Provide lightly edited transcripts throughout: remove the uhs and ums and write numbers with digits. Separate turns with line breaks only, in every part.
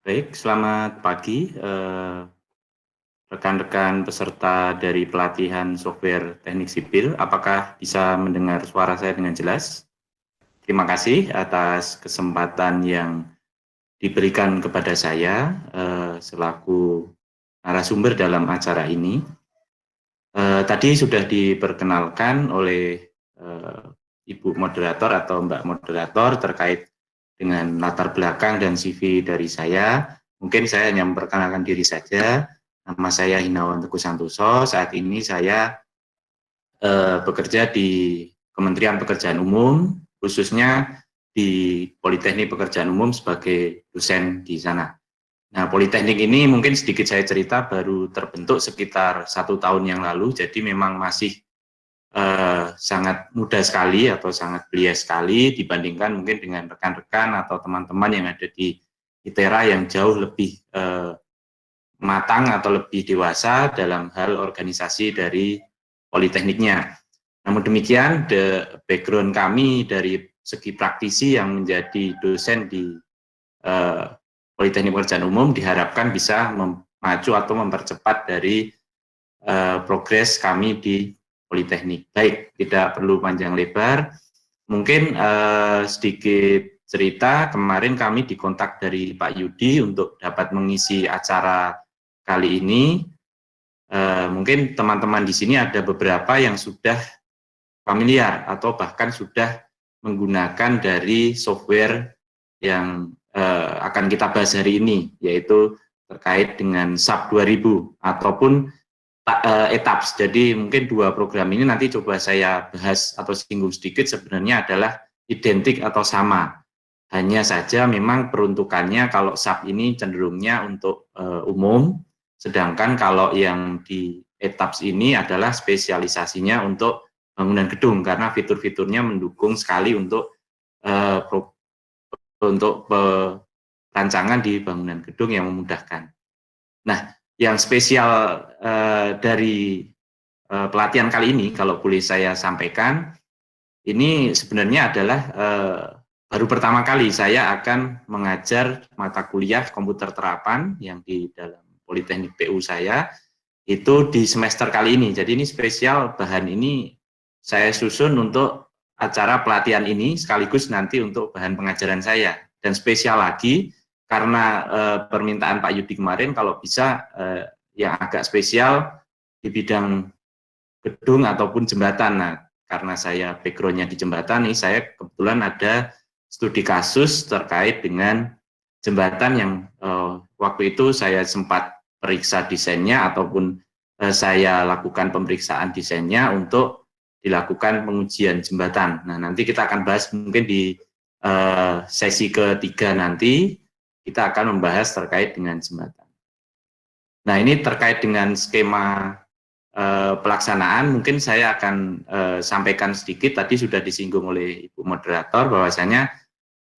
Baik, selamat pagi rekan-rekan peserta dari pelatihan software teknik sipil. Apakah bisa mendengar suara saya dengan jelas? Terima kasih atas kesempatan yang diberikan kepada saya selaku narasumber dalam acara ini. Tadi sudah diperkenalkan oleh eh, Ibu Moderator atau Mbak Moderator terkait dengan latar belakang dan CV dari saya. Mungkin saya hanya memperkenalkan diri saja. Nama saya Hinawan Teguh Santoso. Saat ini saya bekerja di Kementerian Pekerjaan Umum, khususnya di Politeknik Pekerjaan Umum sebagai dosen di sana. Nah, Politeknik ini mungkin sedikit saya cerita baru terbentuk sekitar 1 tahun yang lalu, jadi memang masih sangat muda sekali atau sangat belia sekali dibandingkan mungkin dengan rekan-rekan atau teman-teman yang ada di ITERA yang jauh lebih matang atau lebih dewasa dalam hal organisasi dari Politekniknya. Namun demikian, background kami dari segi praktisi yang menjadi dosen di Politeknik Pekerjaan Umum diharapkan bisa memacu atau mempercepat dari progres kami di Politeknik. Baik, tidak perlu panjang lebar. Mungkin sedikit cerita, kemarin kami dikontak dari Pak Yudi untuk dapat mengisi acara kali ini. Mungkin teman-teman di sini ada beberapa yang sudah familiar atau bahkan sudah menggunakan dari software yang akan kita bahas hari ini, yaitu terkait dengan SAP 2000 ataupun ETAPS. Jadi mungkin dua program ini nanti coba saya bahas atau singgung sedikit, sebenarnya adalah identik atau sama. Hanya saja memang peruntukannya kalau SAP ini cenderungnya untuk umum, sedangkan kalau yang di ETAPS ini adalah spesialisasinya untuk bangunan gedung karena fitur-fiturnya mendukung sekali untuk rancangan di bangunan gedung yang memudahkan. Nah, yang spesial dari pelatihan kali ini, kalau boleh saya sampaikan, ini sebenarnya adalah baru pertama kali saya akan mengajar mata kuliah komputer terapan yang di dalam Politeknik PU saya, itu di semester kali ini. Jadi ini spesial, bahan ini saya susun untuk acara pelatihan ini, sekaligus nanti untuk bahan pengajaran saya. Dan spesial lagi, karena permintaan Pak Yudi kemarin, kalau bisa yang agak spesial di bidang gedung ataupun jembatan. Nah, karena saya background-nya di jembatan nih, saya kebetulan ada studi kasus terkait dengan jembatan yang waktu itu saya sempat periksa desainnya ataupun saya lakukan pemeriksaan desainnya untuk dilakukan pengujian jembatan. Nah, nanti kita akan bahas mungkin di sesi ketiga nanti kita akan membahas terkait dengan jembatan. Nah, ini terkait dengan skema pelaksanaan, mungkin saya akan sampaikan sedikit, tadi sudah disinggung oleh Ibu Moderator, bahwasanya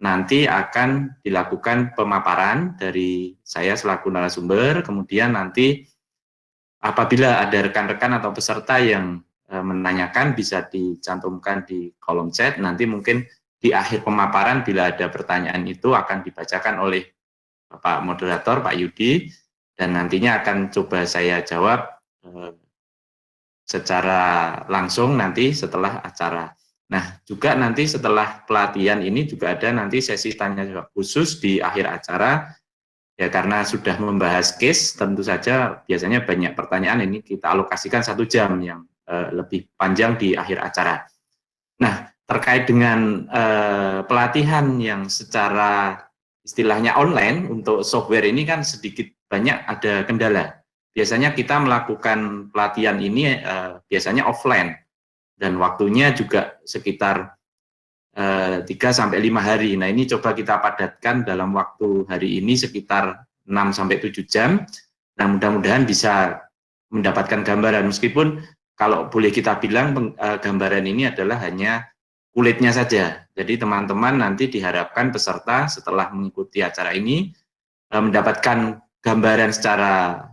nanti akan dilakukan pemaparan dari saya selaku narasumber, kemudian nanti apabila ada rekan-rekan atau peserta yang menanyakan bisa dicantumkan di kolom chat, nanti mungkin di akhir pemaparan bila ada pertanyaan itu akan dibacakan oleh Bapak Moderator, Pak Yudi, dan nantinya akan coba saya jawab secara langsung nanti setelah acara. Nah, juga nanti setelah pelatihan ini juga ada nanti sesi tanya jawab khusus di akhir acara, ya karena sudah membahas case, tentu saja biasanya banyak pertanyaan, ini kita alokasikan 1 jam yang lebih panjang di akhir acara. Nah, terkait dengan pelatihan yang secara istilahnya online untuk software ini kan sedikit banyak ada kendala. Biasanya kita melakukan pelatihan ini biasanya offline dan waktunya juga sekitar 3-5 hari. Nah, ini coba kita padatkan dalam waktu hari ini sekitar 6-7 jam. Nah, mudah-mudahan bisa mendapatkan gambaran, meskipun kalau boleh kita bilang gambaran ini adalah hanya kulitnya saja. Jadi teman-teman nanti diharapkan peserta setelah mengikuti acara ini mendapatkan gambaran secara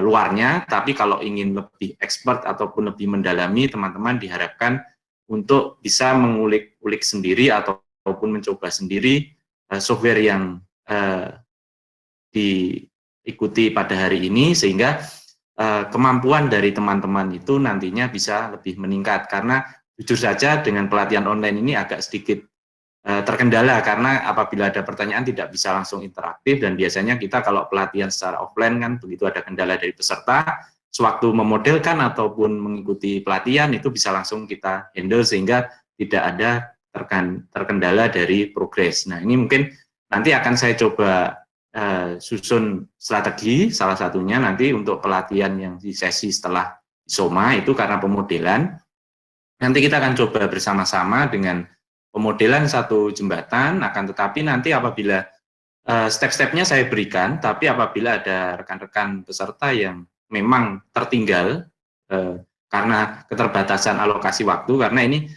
luarnya, tapi kalau ingin lebih expert ataupun lebih mendalami, teman-teman diharapkan untuk bisa mengulik-ulik sendiri ataupun mencoba sendiri software yang diikuti pada hari ini, sehingga kemampuan dari teman-teman itu nantinya bisa lebih meningkat. Karena jujur saja dengan pelatihan online ini agak sedikit terkendala, karena apabila ada pertanyaan tidak bisa langsung interaktif, dan biasanya kita kalau pelatihan secara offline kan begitu ada kendala dari peserta, sewaktu memodelkan ataupun mengikuti pelatihan itu bisa langsung kita handle sehingga tidak ada terkendala dari progres. Nah, ini mungkin nanti akan saya coba susun strategi, salah satunya nanti untuk pelatihan yang di sesi setelah SOMA itu karena pemodelan. Nanti kita akan coba bersama-sama dengan pemodelan satu jembatan, akan tetapi nanti apabila step-stepnya saya berikan, tapi apabila ada rekan-rekan peserta yang memang tertinggal karena keterbatasan alokasi waktu, karena ini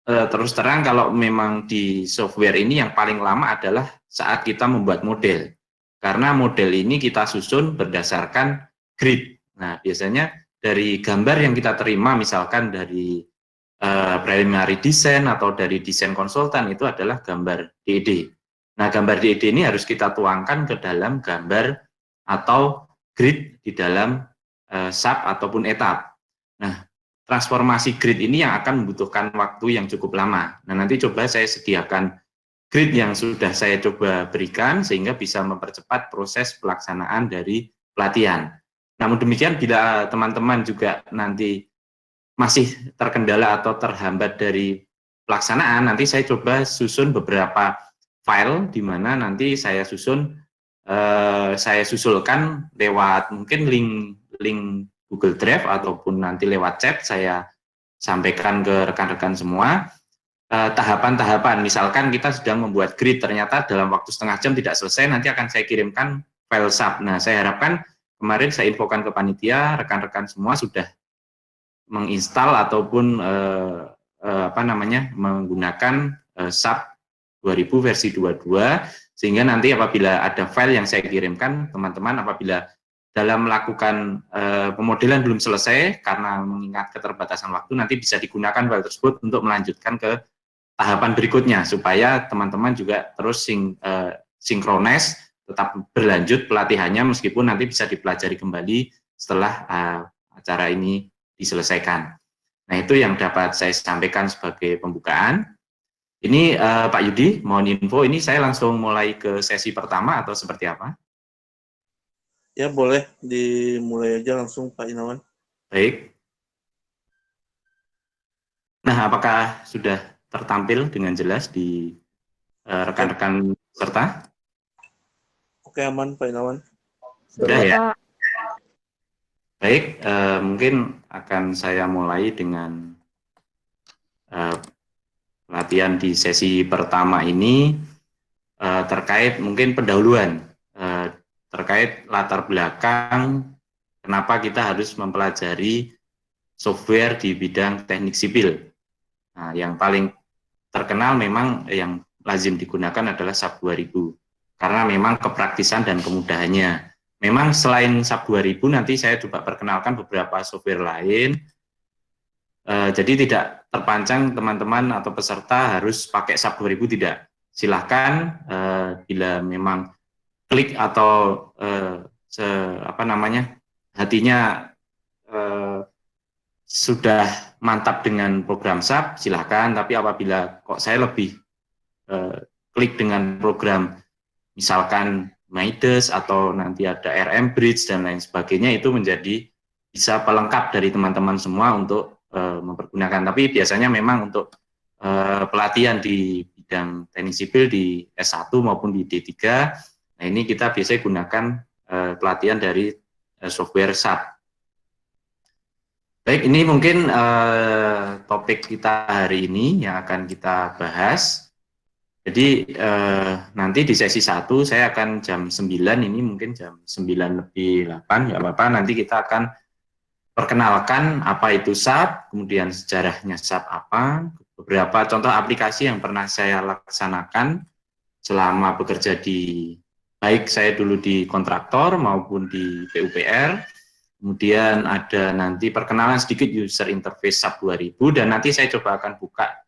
terus terang kalau memang di software ini yang paling lama adalah saat kita membuat model, karena model ini kita susun berdasarkan grid. Nah, biasanya dari gambar yang kita terima, misalkan dari preliminary design atau dari desain konsultan, itu adalah gambar DED. Nah, gambar DED ini harus kita tuangkan ke dalam gambar atau grid di dalam sub ataupun etap. Nah, transformasi grid ini yang akan membutuhkan waktu yang cukup lama. Nah, nanti coba saya sediakan grid yang sudah saya coba berikan sehingga bisa mempercepat proses pelaksanaan dari pelatihan. Namun demikian, bila teman-teman juga nanti masih terkendala atau terhambat dari pelaksanaan, nanti saya coba susun beberapa file di mana nanti saya susulkan lewat mungkin link Google Drive ataupun nanti lewat chat saya sampaikan ke rekan-rekan semua tahapan-tahapan. Misalkan kita sedang membuat grid, ternyata dalam waktu setengah jam tidak selesai, nanti akan saya kirimkan file sub. Nah, saya harapkan kemarin saya infokan ke panitia, rekan-rekan semua sudah menginstal ataupun menggunakan sub 2000 versi 22, sehingga nanti apabila ada file yang saya kirimkan, teman-teman apabila dalam melakukan pemodelan belum selesai karena mengingat keterbatasan waktu, nanti bisa digunakan file tersebut untuk melanjutkan ke tahapan berikutnya, supaya teman-teman juga terus sinkronis, tetap berlanjut pelatihannya meskipun nanti bisa dipelajari kembali setelah acara ini diselesaikan. Nah, itu yang dapat saya sampaikan sebagai pembukaan. Ini Pak Yudi, mohon info, ini saya langsung mulai ke sesi pertama atau seperti apa?
Ya, boleh dimulai aja langsung Pak Inawan.
Baik. Nah, apakah sudah tertampil dengan jelas di rekan-rekan peserta?
Oke, aman Pak Inawan.
Sudah ya? Baik, mungkin akan saya mulai dengan latihan di sesi pertama ini terkait mungkin pendahuluan, terkait latar belakang kenapa kita harus mempelajari software di bidang teknik sipil. Nah, yang paling terkenal memang yang lazim digunakan adalah SAP 2000, karena memang kepraktisan dan kemudahannya. Memang selain SAP 2000 nanti saya coba perkenalkan beberapa software lain, jadi tidak terpancang teman-teman atau peserta harus pakai SAP 2000, tidak. Silahkan bila memang klik atau hatinya sudah mantap dengan program SAP, silahkan. Tapi apabila kok saya lebih klik dengan program misalkan Midas atau nanti ada RM Bridge dan lain sebagainya, itu menjadi bisa pelengkap dari teman-teman semua untuk mempergunakan. Tapi biasanya memang untuk pelatihan di bidang teknik sipil di S1 maupun di D3, nah ini kita biasanya gunakan pelatihan dari software SAP. Baik, ini mungkin topik kita hari ini yang akan kita bahas. Jadi nanti di sesi 1 saya akan jam 9, ini mungkin jam 9:08, nggak apa-apa, nanti kita akan perkenalkan apa itu SAP, kemudian sejarahnya SAP apa, beberapa contoh aplikasi yang pernah saya laksanakan selama bekerja di, baik saya dulu di kontraktor maupun di PUPR, kemudian ada nanti perkenalan sedikit user interface SAP 2000, dan nanti saya coba akan buka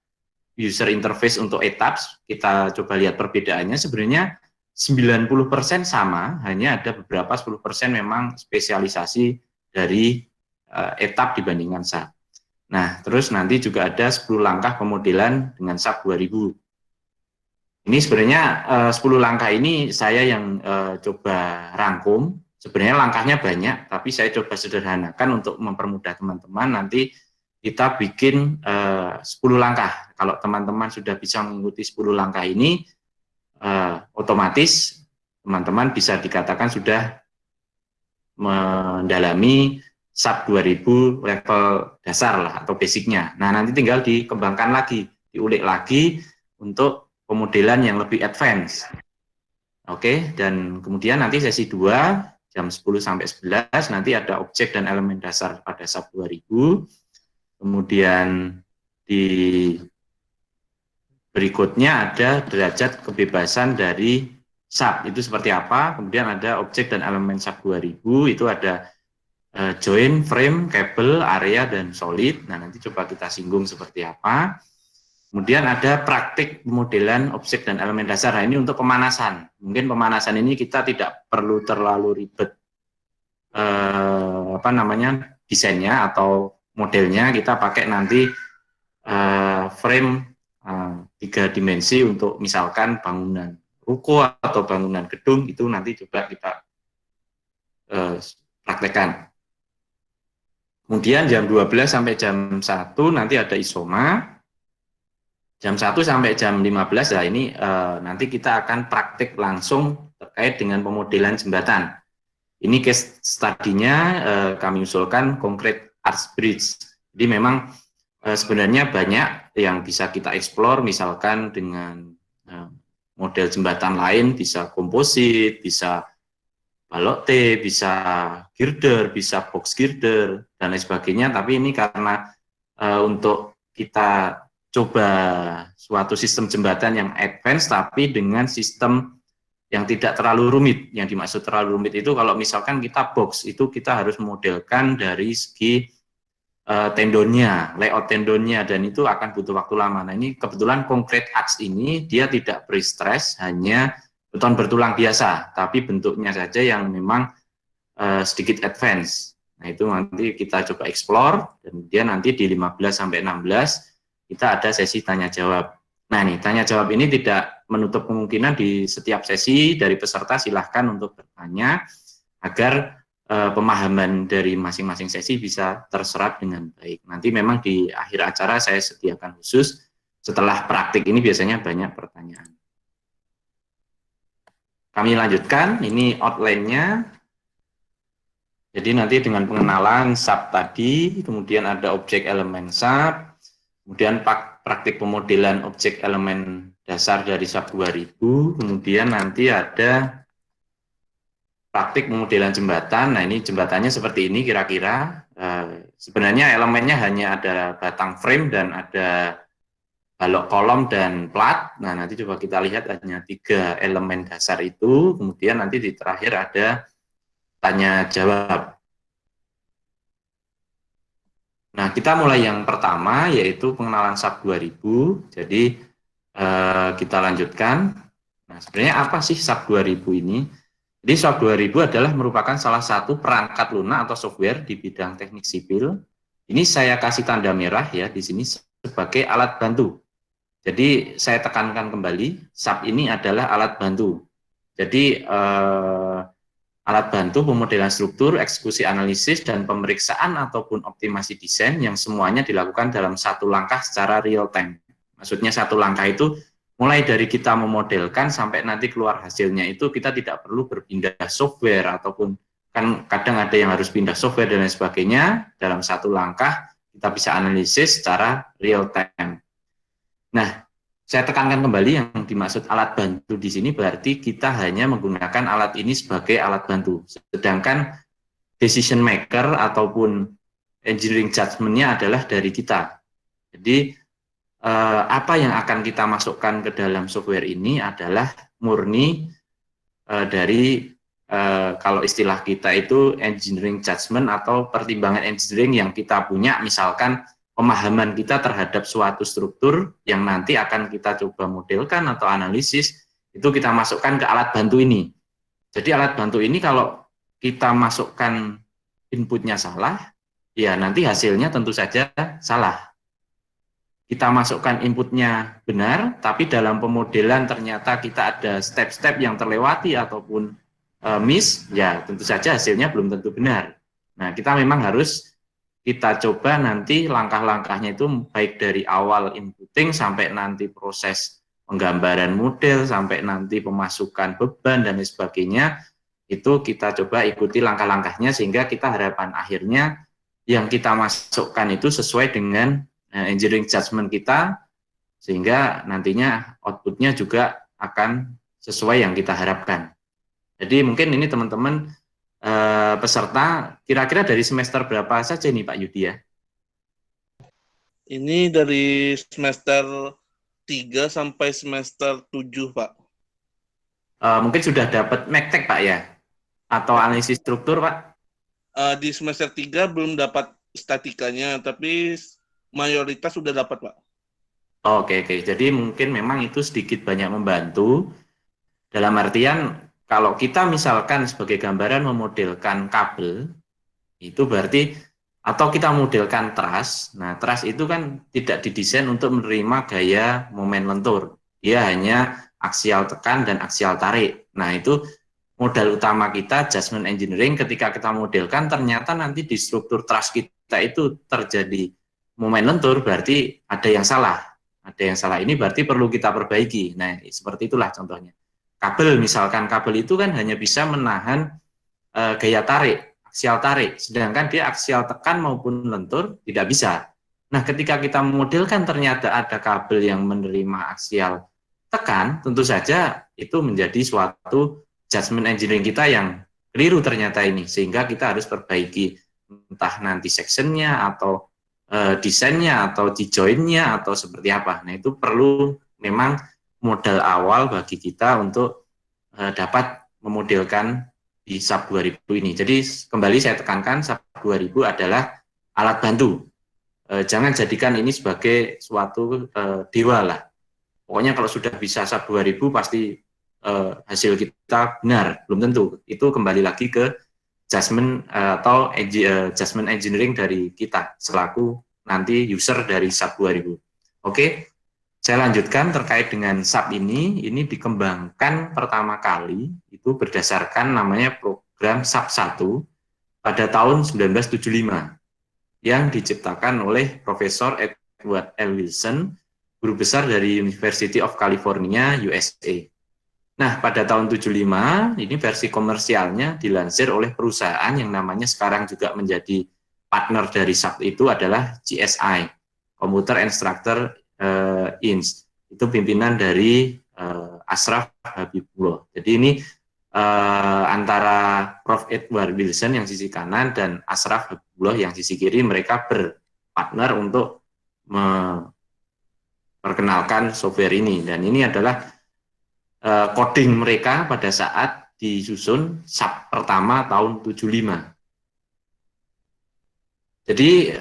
user interface untuk etaps, kita coba lihat perbedaannya. Sebenarnya 90% sama, hanya ada beberapa 10% memang spesialisasi dari etap dibandingkan SAP. Nah, terus nanti juga ada 10 langkah pemodelan dengan SAP 2000. Ini sebenarnya 10 langkah ini saya yang coba rangkum. Sebenarnya langkahnya banyak, tapi saya coba sederhanakan untuk mempermudah teman-teman. Nanti kita bikin 10 langkah. Kalau teman-teman sudah bisa mengikuti 10 langkah ini, otomatis teman-teman bisa dikatakan sudah mendalami SAP 2000 level dasar lah atau basicnya. Nah, nanti tinggal dikembangkan lagi, diulik lagi untuk pemodelan yang lebih advance. Oke, dan kemudian nanti sesi 2 jam 10 sampai 11 nanti ada objek dan elemen dasar pada SAP 2000. Kemudian di berikutnya ada derajat kebebasan dari SAP, itu seperti apa. Kemudian ada objek dan elemen SAP 2000, itu ada join, frame, kabel, area, dan solid. Nah, nanti coba kita singgung seperti apa. Kemudian ada praktik pemodelan objek dan elemen dasar. Nah, ini untuk pemanasan. Mungkin pemanasan ini kita tidak perlu terlalu ribet desainnya atau modelnya. Kita pakai nanti frame 3 dimensi untuk misalkan bangunan ruko atau bangunan gedung, itu nanti coba kita praktekkan. Kemudian jam 12 sampai jam 1 nanti ada isoma. Jam 1 sampai jam 15, nah ini nanti kita akan praktik langsung terkait dengan pemodelan jembatan. Ini case study-nya kami usulkan Concrete Arch Bridge. Jadi memang sebenarnya banyak yang bisa kita explore, misalkan dengan model jembatan lain, bisa komposit, bisa balok T, bisa girder, bisa box girder, dan lain sebagainya. Tapi ini karena untuk kita coba suatu sistem jembatan yang advance, tapi dengan sistem yang tidak terlalu rumit. Yang dimaksud terlalu rumit itu kalau misalkan kita box, itu kita harus memodelkan dari segi tendonnya, layout tendonnya, dan itu akan butuh waktu lama. Nah, ini kebetulan Concrete Arch ini dia tidak pre-stress, hanya beton bertulang biasa, tapi bentuknya saja yang memang sedikit advance. Nah, itu nanti kita coba explore, dan kemudian nanti di 15 sampai 16 kita ada sesi tanya jawab. Nah, nih tanya jawab ini tidak menutup kemungkinan di setiap sesi dari peserta silahkan untuk bertanya agar pemahaman dari masing-masing sesi bisa terserap dengan baik. Nanti memang di akhir acara saya sediakan khusus, setelah praktik ini biasanya banyak pertanyaan. Kami lanjutkan, ini outline-nya. Jadi nanti dengan pengenalan SAP tadi, kemudian ada objek elemen SAP, kemudian praktik pemodelan objek elemen dasar dari SAP 2000, kemudian nanti ada praktik pemodelan jembatan. Nah, ini jembatannya seperti ini kira-kira. Sebenarnya elemennya hanya ada batang frame dan ada balok kolom dan plat. Nah, nanti coba kita lihat hanya 3 elemen dasar itu. Kemudian nanti di terakhir ada tanya jawab. Nah, kita mulai yang pertama yaitu pengenalan SAP 2000. Jadi kita lanjutkan. Nah, sebenarnya apa sih SAP 2000 ini? Jadi SAP 2000 adalah merupakan salah satu perangkat lunak atau software di bidang teknik sipil. Ini saya kasih tanda merah ya di sini sebagai alat bantu. Jadi saya tekankan kembali, SAP ini adalah alat bantu. Jadi alat bantu pemodelan struktur, eksekusi analisis, dan pemeriksaan ataupun optimasi desain yang semuanya dilakukan dalam satu langkah secara real time. Maksudnya satu langkah itu mulai dari kita memodelkan sampai nanti keluar hasilnya itu kita tidak perlu berpindah software ataupun kan kadang ada yang harus pindah software dan lain sebagainya. Dalam satu langkah kita bisa analisis secara real time. Nah, saya tekankan kembali yang dimaksud alat bantu di sini berarti kita hanya menggunakan alat ini sebagai alat bantu. Sedangkan decision maker ataupun engineering judgment-nya adalah dari kita. Jadi apa yang akan kita masukkan ke dalam software ini adalah murni dari kalau istilah kita itu engineering judgment atau pertimbangan engineering yang kita punya, misalkan pemahaman kita terhadap suatu struktur yang nanti akan kita coba modelkan atau analisis, Itu kita masukkan ke alat bantu ini. Jadi alat bantu ini kalau kita masukkan inputnya salah, ya nanti hasilnya tentu saja salah. Kita masukkan inputnya benar, tapi dalam pemodelan ternyata kita ada step-step yang terlewati ataupun miss, ya tentu saja hasilnya belum tentu benar. Nah, kita memang harus kita coba nanti langkah-langkahnya itu baik dari awal inputting sampai nanti proses penggambaran model, sampai nanti pemasukan beban dan lain sebagainya, itu kita coba ikuti langkah-langkahnya sehingga kita harapan akhirnya yang kita masukkan itu sesuai dengan engineering judgment kita, sehingga nantinya outputnya juga akan sesuai yang kita harapkan. Jadi mungkin ini teman-teman peserta kira-kira dari semester berapa saja nih Pak Yudi ya?
Ini dari semester 3 sampai semester 7, Pak.
Mungkin sudah dapat MECTEC Pak ya? Atau analisis struktur Pak?
Di semester 3 belum dapat statikanya, tapi mayoritas sudah dapat, Pak.
Oke. Jadi mungkin memang itu sedikit banyak membantu. Dalam artian kalau kita misalkan sebagai gambaran memodelkan kabel, itu berarti atau kita modelkan truss. Nah, truss itu kan tidak didesain untuk menerima gaya momen lentur. Dia hanya aksial tekan dan aksial tarik. Nah, itu modal utama kita adjustment engineering ketika kita modelkan ternyata nanti di struktur truss kita itu terjadi momen lentur, berarti ada yang salah. Ada yang salah ini berarti perlu kita perbaiki. Nah, seperti itulah contohnya. Kabel misalkan kabel itu kan hanya bisa menahan gaya tarik, aksial tarik, sedangkan dia aksial tekan maupun lentur tidak bisa. Nah, ketika kita memodelkan ternyata ada kabel yang menerima aksial tekan, tentu saja itu menjadi suatu judgment engineering kita yang keliru ternyata ini, sehingga kita harus perbaiki entah nanti sectionnya atau desainnya atau di joinnya atau seperti apa. Nah, itu perlu memang modal awal bagi kita untuk dapat memodelkan di SAP 2000 ini. Jadi kembali saya tekankan SAP 2000 adalah alat bantu. Jangan jadikan ini sebagai suatu dewa lah. Pokoknya kalau sudah bisa SAP 2000 pasti hasil kita benar, belum tentu. Itu kembali lagi ke judgment atau judgment engineering dari kita selaku nanti user dari SAP 2000. Oke. Saya lanjutkan terkait dengan SAP ini dikembangkan pertama kali itu berdasarkan namanya program SAP 1 pada tahun 1975 yang diciptakan oleh Profesor Edward L. Wilson, guru besar dari University of California, USA. Nah, pada tahun 75 ini versi komersialnya dilansir oleh perusahaan yang namanya sekarang juga menjadi partner dari SAP itu adalah GSI, Computer Instructor Inc. Itu pimpinan dari Ashraf Habibullah. Jadi ini antara Prof. Edward Wilson yang sisi kanan dan Ashraf Habibullah yang sisi kiri, mereka berpartner untuk memperkenalkan software ini. Dan ini adalah coding mereka pada saat disusun SAP pertama tahun 75. Jadi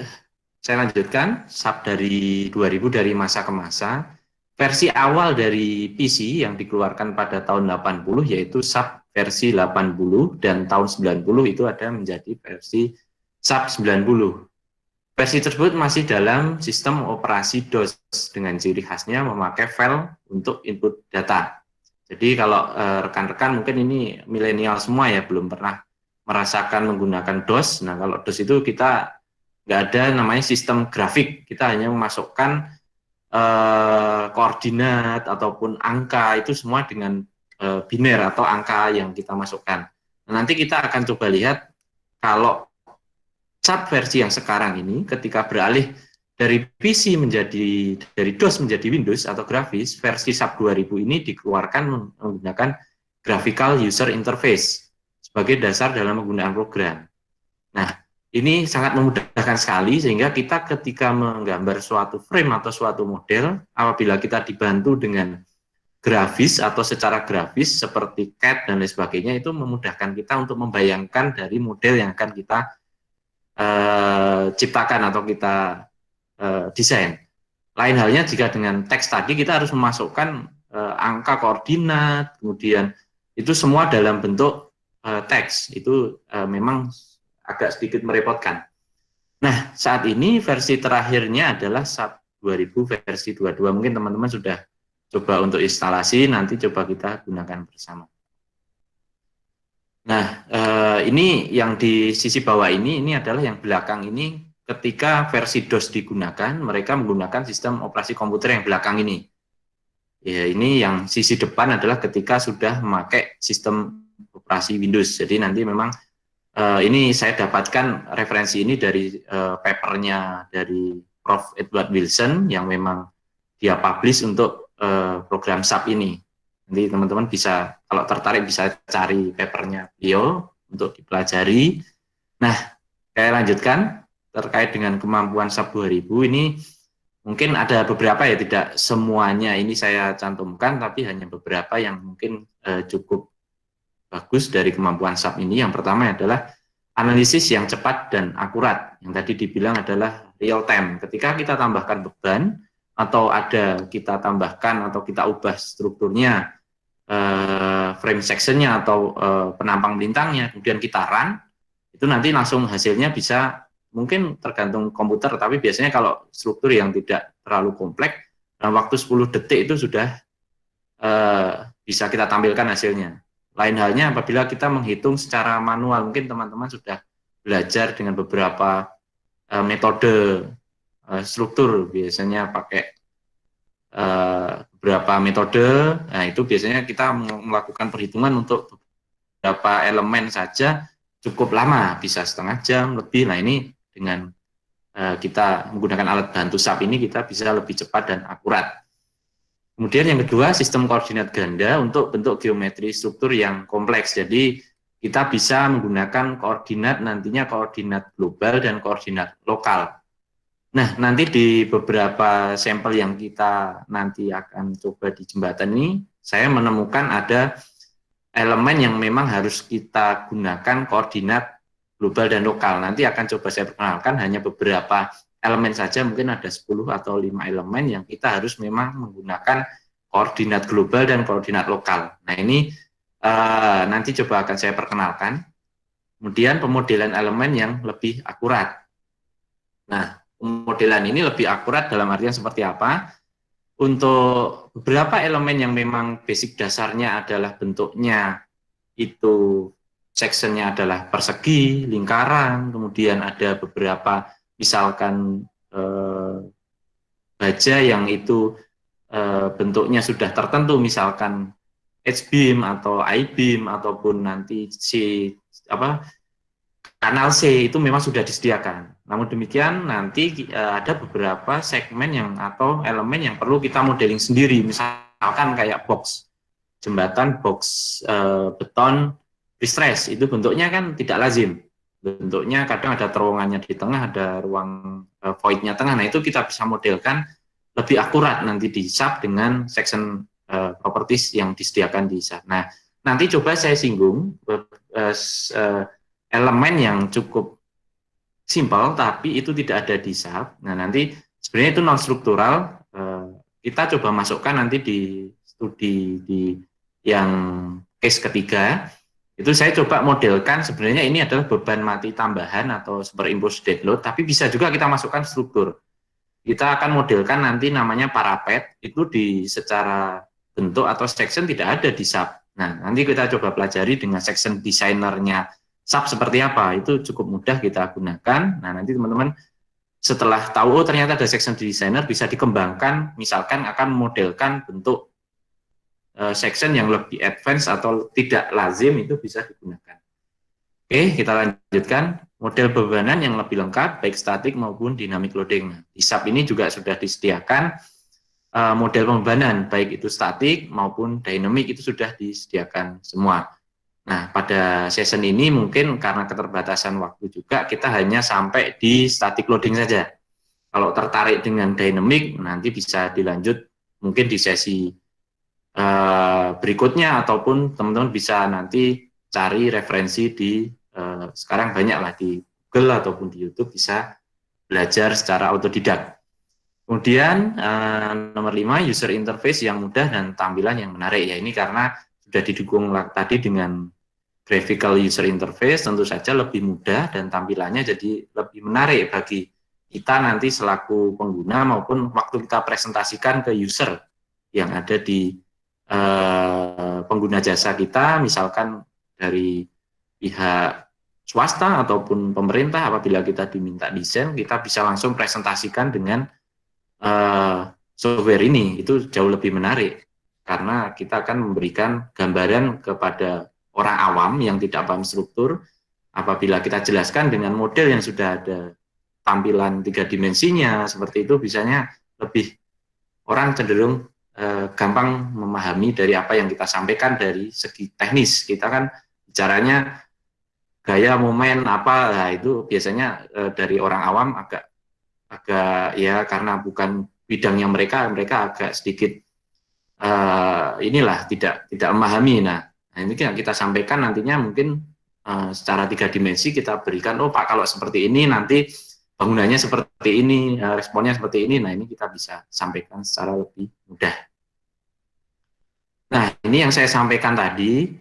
saya lanjutkan, SAP dari 2000 dari masa ke masa. Versi awal dari PC yang dikeluarkan pada tahun 80 yaitu SAP versi 80 dan tahun 90 itu ada menjadi versi SAP 90. Versi tersebut masih dalam sistem operasi DOS dengan ciri khasnya memakai file untuk input data. Jadi kalau rekan-rekan mungkin ini milenial semua ya, belum pernah merasakan menggunakan DOS. Nah, kalau DOS itu kita nggak ada namanya sistem grafik, kita hanya memasukkan koordinat ataupun angka itu semua dengan biner atau angka yang kita masukkan. Nah, nanti kita akan coba lihat kalau SAP versi yang sekarang ini ketika beralih dari PC menjadi dari DOS menjadi Windows atau grafis, versi SAP 2000 ini dikeluarkan menggunakan graphical user interface sebagai dasar dalam penggunaan program. Nah, ini sangat memudahkan sekali sehingga kita ketika menggambar suatu frame atau suatu model, apabila kita dibantu dengan grafis atau secara grafis seperti CAD dan lain sebagainya, itu memudahkan kita untuk membayangkan dari model yang akan kita ciptakan atau kita desain. Lain halnya jika dengan teks tadi kita harus memasukkan angka koordinat, kemudian itu semua dalam bentuk teks. Itu memang agak sedikit merepotkan. Nah, saat ini versi terakhirnya adalah SAP 2000 versi 22. Mungkin teman-teman sudah coba untuk instalasi, nanti coba kita gunakan bersama. Nah, ini yang di sisi bawah ini adalah yang belakang ini. Ketika versi DOS digunakan, mereka menggunakan sistem operasi komputer yang belakang ini. Ya, ini yang sisi depan adalah ketika sudah memakai sistem operasi Windows. Jadi nanti memang ini saya dapatkan referensi ini dari papernya dari Prof. Edward Wilson yang memang dia publish untuk program SAP ini. Nanti teman-teman bisa, kalau tertarik bisa cari papernya beliau untuk dipelajari. Nah, saya lanjutkan terkait dengan kemampuan SAP 2000 ini mungkin ada beberapa ya, tidak semuanya ini saya cantumkan, tapi hanya beberapa yang mungkin cukup bagus dari kemampuan SAP ini. Yang pertama adalah analisis yang cepat dan akurat, yang tadi dibilang adalah real time. Ketika kita tambahkan beban, atau ada kita tambahkan atau kita ubah strukturnya, frame sectionnya atau penampang melintangnya, kemudian kita run, itu nanti langsung hasilnya bisa, mungkin tergantung komputer, tapi biasanya kalau struktur yang tidak terlalu kompleks, dalam waktu 10 detik itu sudah bisa kita tampilkan hasilnya. Lain halnya apabila kita menghitung secara manual, mungkin teman-teman sudah belajar dengan beberapa metode struktur, biasanya pakai beberapa metode. Nah, itu biasanya kita melakukan perhitungan untuk beberapa elemen saja cukup lama, bisa setengah jam lebih. Nah, ini dengan kita menggunakan alat bantu SAP ini kita bisa lebih cepat dan akurat. Kemudian yang kedua, sistem koordinat ganda untuk bentuk geometri struktur yang kompleks. Jadi kita bisa menggunakan koordinat, nantinya koordinat global dan koordinat lokal. Nah, nanti di beberapa sampel yang kita nanti akan coba di jembatan ini, saya menemukan ada elemen yang memang harus kita gunakan koordinat global dan lokal. Nanti akan coba saya perkenalkan hanya beberapa elemen saja, mungkin ada 10 atau 5 elemen yang kita harus memang menggunakan koordinat global dan koordinat lokal. Nah, ini nanti coba akan saya perkenalkan. Kemudian pemodelan elemen yang lebih akurat. Nah, pemodelan ini lebih akurat dalam artian seperti apa? Untuk beberapa elemen yang memang basic dasarnya adalah bentuknya itu sectionnya adalah persegi, lingkaran, kemudian ada beberapa misalkan baja yang itu bentuknya sudah tertentu, misalkan H-beam atau I-beam ataupun nanti kanal C itu memang sudah disediakan. Namun demikian nanti ada beberapa segmen yang atau elemen yang perlu kita modeling sendiri, misalkan kayak box jembatan, box beton pre-stress, itu bentuknya kan tidak lazim. Bentuknya kadang ada terowongannya di tengah, ada ruang void-nya tengah. Nah, itu kita bisa modelkan lebih akurat nanti di SAP dengan section properties yang disediakan di SAP. Nah, nanti coba saya singgung elemen yang cukup simpel tapi itu tidak ada di SAP. Nah, nanti sebenarnya itu non struktural, kita coba masukkan nanti di studi di yang case ketiga. Itu saya coba modelkan sebenarnya ini adalah beban mati tambahan atau superimposed dead load, tapi bisa juga kita masukkan struktur. Kita akan modelkan nanti namanya parapet, itu di secara bentuk atau section tidak ada di SAP. Nah, nanti kita coba pelajari dengan section desainernya SAP seperti apa, itu cukup mudah kita gunakan. Nah, nanti teman-teman setelah tahu, oh ternyata ada section designer, bisa dikembangkan, misalkan akan modelkan bentuk section yang lebih advance atau tidak lazim, itu bisa digunakan. Oke, kita lanjutkan. Model bebanan yang lebih lengkap, baik statik maupun dynamic loading. Di SAP ini juga sudah disediakan model pembebanan, baik itu statik maupun dynamic, itu sudah disediakan semua. Nah, pada session ini mungkin karena keterbatasan waktu juga, kita hanya sampai di static loading saja. Kalau tertarik dengan dynamic, nanti bisa dilanjut mungkin di sesi berikutnya, ataupun teman-teman bisa nanti cari referensi di sekarang banyak lah di Google ataupun di YouTube, bisa belajar secara autodidak. Kemudian nomor 5, user interface yang mudah dan tampilan yang menarik. Ya ini karena sudah didukung tadi dengan graphical user interface, tentu saja lebih mudah dan tampilannya jadi lebih menarik bagi kita nanti selaku pengguna maupun waktu kita presentasikan ke user yang ada di pengguna jasa kita, misalkan dari pihak swasta ataupun pemerintah. Apabila kita diminta desain, kita bisa langsung presentasikan dengan software ini. Itu jauh lebih menarik karena kita akan memberikan gambaran kepada orang awam yang tidak paham struktur. Apabila kita jelaskan dengan model yang sudah ada tampilan 3 dimensinya seperti itu, biasanya lebih orang cenderung gampang memahami dari apa yang kita sampaikan dari segi teknis. Kita kan bicaranya gaya, momen, apa, nah itu biasanya dari orang awam agak ya karena bukan bidangnya mereka agak sedikit inilah tidak memahami. Nah ini yang kita sampaikan nantinya mungkin secara 3 dimensi kita berikan, oh Pak kalau seperti ini nanti bangunannya seperti ini, responnya seperti ini. Nah ini kita bisa sampaikan secara lebih mudah. Nah ini yang saya sampaikan tadi.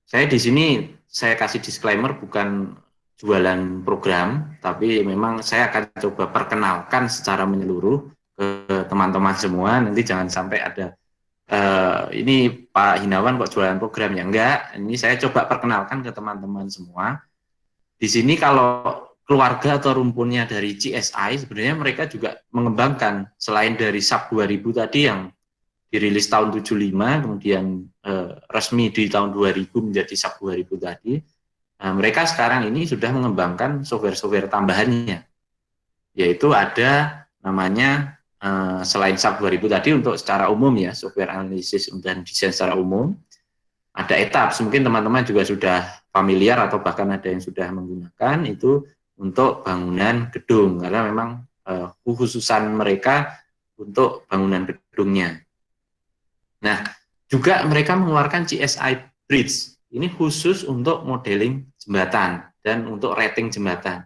Saya di sini saya kasih disclaimer bukan jualan program, tapi memang saya akan coba perkenalkan secara menyeluruh ke teman-teman semua. Nanti jangan sampai ada ini Pak Hinawan kok jualan program, ya enggak. Ini saya coba perkenalkan ke teman-teman semua. Di sini kalau keluarga atau rumpunnya dari CSI, sebenarnya mereka juga mengembangkan selain dari SAP 2000 tadi yang dirilis tahun 75, kemudian resmi di tahun 2000 menjadi SAP 2000 tadi. Mereka sekarang ini sudah mengembangkan software-software tambahannya, yaitu ada namanya selain SAP 2000 tadi untuk secara umum ya, software analisis dan desain secara umum, ada ETAPS, mungkin teman-teman juga sudah familiar atau bahkan ada yang sudah menggunakan itu untuk bangunan gedung, karena memang khususan mereka untuk bangunan gedungnya. Nah, juga mereka mengeluarkan CSI Bridge. Ini khusus untuk modeling jembatan dan untuk rating jembatan.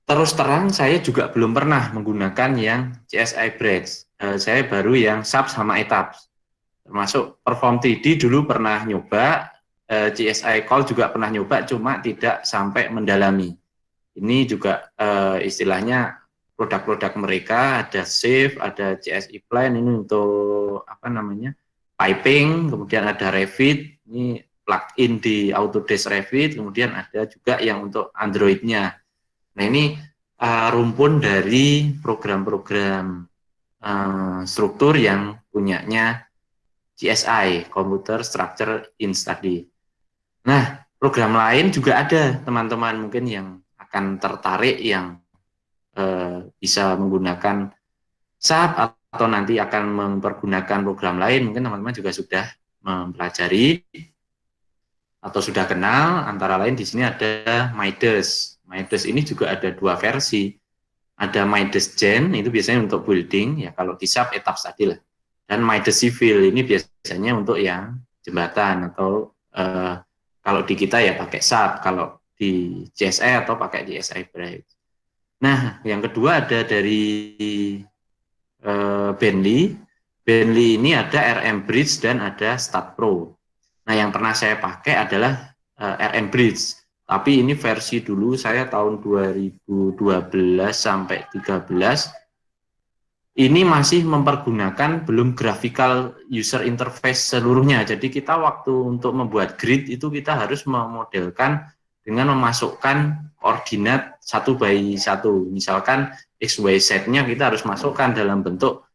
Terus terang, saya juga belum pernah menggunakan yang CSI Bridge. Saya baru yang SAP sama ETAPS. Termasuk Perform 3D dulu pernah nyoba, CSI Call juga pernah nyoba, cuma tidak sampai mendalami. Ini juga istilahnya produk-produk mereka, ada Safe, ada CSI Plan, ini untuk apa namanya, piping, kemudian ada Revit, ini plugin di Autodesk Revit, kemudian ada juga yang untuk Android-nya. Nah ini rumpun dari program-program struktur yang punyanya CSI, Computer Structure in Study. Nah, program lain juga ada teman-teman mungkin yang akan tertarik yang bisa menggunakan SAP atau nanti akan mempergunakan program lain, mungkin teman-teman juga sudah mempelajari atau sudah kenal. Antara lain di sini ada Midas. Midas ini juga ada 2 versi. Ada Midas Gen, itu biasanya untuk building, ya kalau di SAP ETAPS tadi lah. Dan Midas Civil, ini biasanya untuk yang jembatan atau kalau di kita ya pakai SAP, kalau di CSI atau pakai CSI Bridge. Nah, yang kedua ada dari Bentley. Bentley ini ada RM Bridge dan ada Stat Pro. Nah, yang pernah saya pakai adalah RM Bridge. Tapi ini versi dulu saya tahun 2012 sampai 2013. Ini masih mempergunakan belum graphical user interface seluruhnya. Jadi kita waktu untuk membuat grid itu kita harus memodelkan dengan memasukkan koordinat 1/1. Misalkan X, Y, Z-nya kita harus masukkan dalam bentuk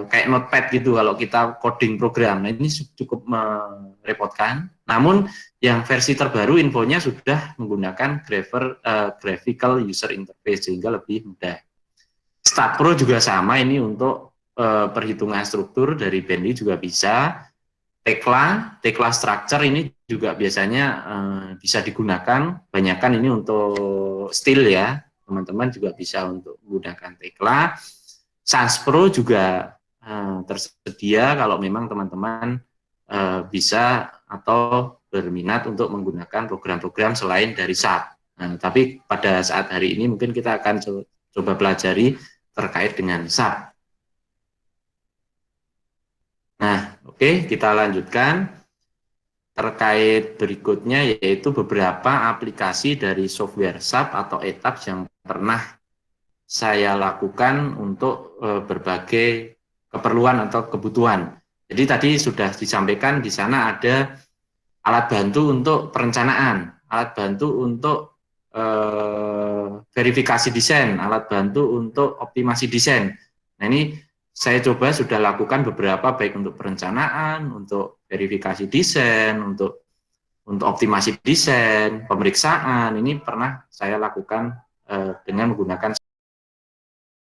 kayak notepad gitu kalau kita coding program. Nah ini cukup merepotkan. Namun yang versi terbaru infonya sudah menggunakan graphical user interface sehingga lebih mudah. Stat Pro juga sama, ini untuk perhitungan struktur dari Bentley juga bisa. Tekla structure ini juga biasanya bisa digunakan, banyakkan ini untuk steel ya, teman-teman juga bisa untuk menggunakan Tekla. Sans Pro juga tersedia kalau memang teman-teman bisa atau berminat untuk menggunakan program-program selain dari SAP. Nah, tapi pada saat hari ini mungkin kita akan coba pelajari terkait dengan SAP. Nah, oke, kita lanjutkan terkait berikutnya, yaitu beberapa aplikasi dari software SAP atau ETAP yang pernah saya lakukan untuk berbagai keperluan atau kebutuhan. Jadi tadi sudah disampaikan di sana ada alat bantu untuk perencanaan, alat bantu untuk verifikasi desain, alat bantu untuk optimasi desain. Nah, ini saya coba sudah lakukan beberapa, baik untuk perencanaan, untuk verifikasi desain, untuk optimasi desain, pemeriksaan. Ini pernah saya lakukan dengan menggunakan